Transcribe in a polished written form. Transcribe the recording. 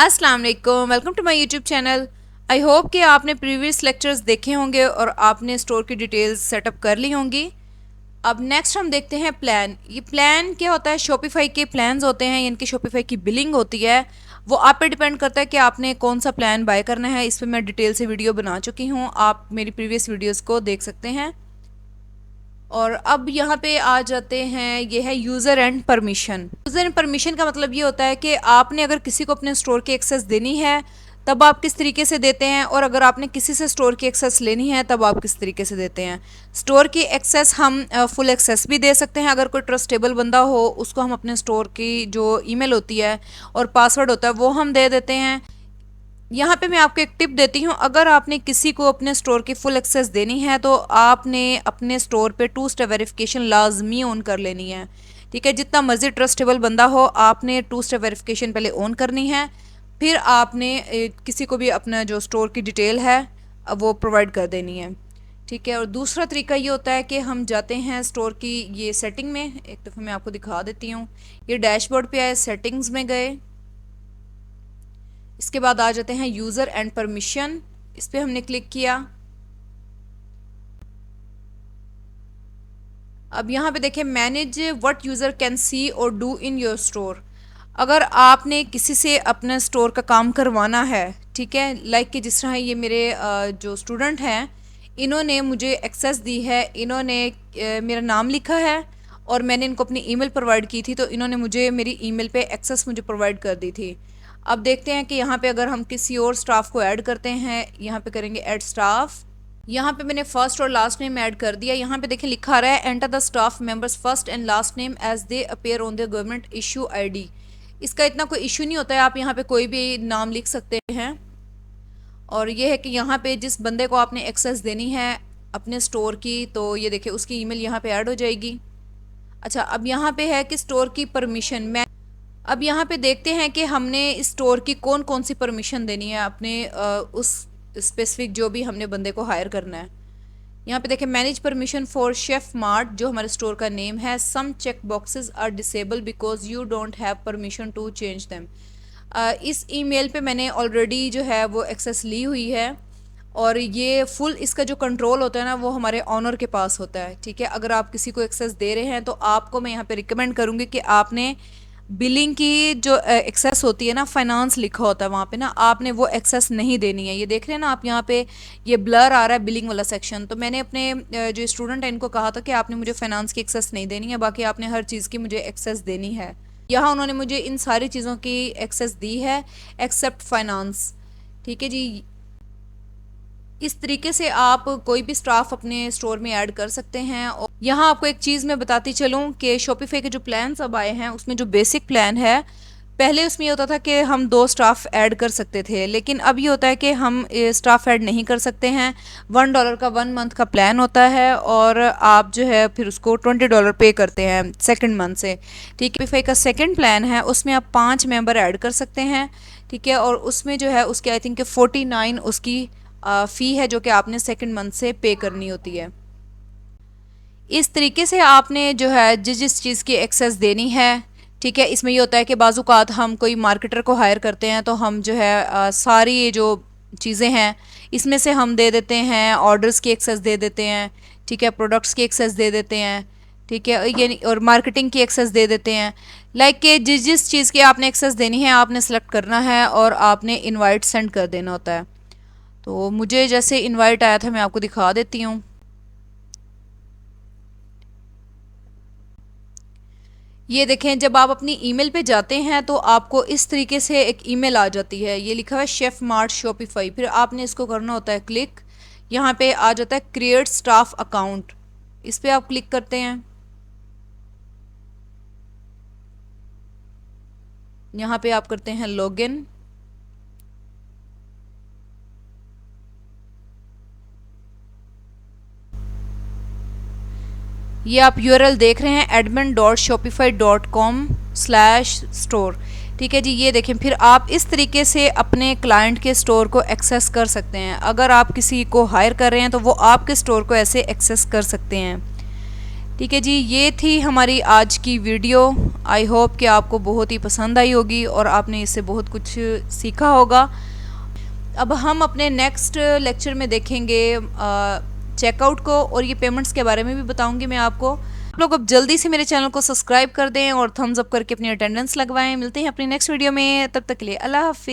अस्सलाम वालेकुम, welcome to my YouTube channel. I hope कि आपने प्रीवियस लेक्चर्स देखे होंगे और आपने स्टोर की डिटेल्स सेटअप कर ली होंगी। अब नेक्स्ट हम देखते हैं प्लान। ये प्लान क्या होता है? शॉपिफाई के प्लान्स होते हैं, इनकी शॉपिफाई की बिलिंग होती है। वो आप पे डिपेंड करता है कि आपने कौन सा प्लान बाय करना है। इस पर मैं डिटेल से वीडियो बना चुकी हूँ, आप मेरी प्रीवियस वीडियोज़ को देख सकते हैं। और अब यहाँ पे आ जाते हैं, ये है user and permission. User and permission का मतलब ये होता है कि आपने अगर किसी को अपने स्टोर की एक्सेस देनी है तब आप किस तरीके से देते हैं, और अगर आपने किसी से स्टोर की एक्सेस लेनी है तब आप किस तरीके से देते हैं। स्टोर की एक्सेस हम फुल एक्सेस भी दे सकते हैं। अगर कोई ट्रस्टेबल बंदा हो उसको हम अपने स्टोर की जो ईमेल होती है और पासवर्ड होता है वो हम दे देते हैं। यहाँ पे मैं आपको एक टिप देती हूँ, अगर आपने किसी को अपने स्टोर की फुल एक्सेस देनी है तो आपने अपने स्टोर पे 2 स्टेप वेरिफिकेशन लाजमी ऑन कर लेनी है। ठीक है, जितना मर्जी ट्रस्टेबल बंदा हो आपने 2 स्टेप वेरिफिकेशन पहले ऑन करनी है, फिर आपने किसी को भी अपना जो स्टोर की डिटेल है वो प्रोवाइड कर देनी है। ठीक है, और दूसरा तरीका ये होता है कि हम जाते हैं स्टोर की ये सेटिंग में। एक दफ़ा मैं आपको दिखा देती हूँ। ये डैशबोर्ड पे आए, सेटिंग्स में गए, इसके बाद आ जाते हैं यूज़र एंड परमिशन, इस पर हमने क्लिक किया। अब यहाँ पे देखें, manage what user can see और डू इन योर स्टोर। अगर आपने किसी से अपना स्टोर का काम करवाना है, ठीक है, लाइक कि जिस तरह ये मेरे जो स्टूडेंट हैं इन्होंने मुझे एक्सेस दी है, इन्होंने मेरा नाम लिखा है और मैंने इनको अपनी ईमेल प्रोवाइड की थी, तो इन्होंने मुझे मेरी ईमेल पे एक्सेस मुझे प्रोवाइड कर दी थी। अब देखते हैं कि यहाँ पे अगर हम किसी और स्टाफ को ऐड करते हैं, यहाँ पे करेंगे ऐड स्टाफ। यहाँ पे मैंने फर्स्ट और लास्ट नेम ऐड कर दिया। यहाँ पे देखें लिखा रहा है enter the staff members first and last name as they appear on the government issue ID. इसका इतना कोई इशू नहीं होता है, आप यहाँ पे कोई भी नाम लिख सकते हैं। और ये है कि यहाँ पे जिस बंदे को आपने एक्सेस देनी है अपने स्टोर की, तो ये देखिए उसकी ईमेल यहाँ पे ऐड हो जाएगी। अच्छा, अब यहाँ पे है कि स्टोर की परमिशन। मैं अब यहाँ पे देखते हैं कि हमने इस स्टोर की कौन कौन सी परमिशन देनी है अपने उस स्पेसिफिक जो भी हमने बंदे को हायर करना है। यहाँ पे देखें, manage permission for chef mart, जो हमारे स्टोर का नेम है। Some check boxes are disable because you don't have permission to change them. इस ईमेल पे मैंने ऑलरेडी जो है वो एक्सेस ली हुई है, और ये फुल इसका जो कंट्रोल होता है ना वो हमारे ऑनर के पास होता है। ठीक है, अगर आप किसी को एक्सेस दे रहे हैं तो आपको मैं यहाँ पे रिकमेंड करूँगी कि आपने बिलिंग की जो एक्सेस होती है ना, फाइनेंस लिखा होता है वहाँ पे ना, आपने वो एक्सेस नहीं देनी है। ये देख रहे हैं ना आप, यहाँ पे ये ब्लर आ रहा है बिलिंग वाला सेक्शन। तो मैंने अपने जो स्टूडेंट है इनको कहा था कि आपने मुझे फाइनेंस की एक्सेस नहीं देनी है, बाकी आपने हर चीज़ की मुझे एक्सेस देनी है। यहाँ उन्होंने मुझे इन सारी चीज़ों की एक्सेस दी है एक्सेप्ट फाइनेंस। ठीक है जी, इस तरीके से आप कोई भी स्टाफ अपने स्टोर में ऐड कर सकते हैं। और यहाँ आपको एक चीज़ मैं बताती चलूँ कि शॉपिफाई के जो प्लान्स अब आए हैं उसमें जो बेसिक प्लान है, पहले उसमें ये होता था कि हम 2 स्टाफ ऐड कर सकते थे, लेकिन अब ये होता है कि हम स्टाफ ऐड नहीं कर सकते हैं। $1 का 1 मंथ का प्लान होता है और आप जो है फिर उसको $20 पे करते हैं सेकेंड मंथ से। ठीक है, शॉपिफाई का सेकेंड प्लान है, उसमें आप 5 मेंबर ऐड कर सकते हैं। ठीक है, और उसमें जो है उसके आई थिंक 49 उसकी फ़ी है जो कि आपने सेकंड मंथ से पे करनी होती है। इस तरीके से आपने जो है जिस चीज़ की एक्सेस देनी है। ठीक है, इसमें ये होता है कि बाज़ात हम कोई मार्केटर को हायर करते हैं तो हम जो है सारी ये जो चीज़ें हैं इसमें से हम दे देते हैं, ऑर्डर्स की एक्सेस दे देते हैं। ठीक है, प्रोडक्ट्स की एक्सेस दे देते हैं। ठीक है, ये और मार्केटिंग की एक्सेस दे देते हैं। लाइक कि जिस चीज़ की आपने एक्सेस देनी है आपने सेलेक्ट करना है और आपने इनवाइट सेंड कर देना होता है। तो मुझे जैसे इनवाइट आया था मैं आपको दिखा देती हूँ। ये देखें, जब आप अपनी ईमेल पे जाते हैं तो आपको इस तरीके से एक ईमेल आ जाती है, ये लिखा हुआ है शेफ मार्ट शॉपिफाई। फिर आपने इसको करना होता है क्लिक। यहाँ पे आ जाता है क्रिएट स्टाफ अकाउंट, इस पर आप क्लिक करते हैं। यहाँ पे आप करते हैं लॉगिन। ये आप यूआरएल देख रहे हैं admin.shopify.com/store। ठीक है जी, ये देखें, फिर आप इस तरीके से अपने क्लाइंट के स्टोर को एक्सेस कर सकते हैं। अगर आप किसी को हायर कर रहे हैं तो वो आपके स्टोर को ऐसे एक्सेस कर सकते हैं। ठीक है जी, ये थी हमारी आज की वीडियो। आई होप कि आपको बहुत ही पसंद आई होगी और आपने इससे बहुत कुछ सीखा होगा। अब हम अपने नेक्स्ट लेक्चर में देखेंगे चेकआउट को, और ये पेमेंट्स के बारे में भी बताऊंगी मैं आपको। आप लोग अब जल्दी से मेरे चैनल को सब्सक्राइब कर दें और थम्स अप करके अपनी अटेंडेंस लगवाएं। मिलते हैं अपनी नेक्स्ट वीडियो में, तब तक के लिए अल्लाह हाफिज़।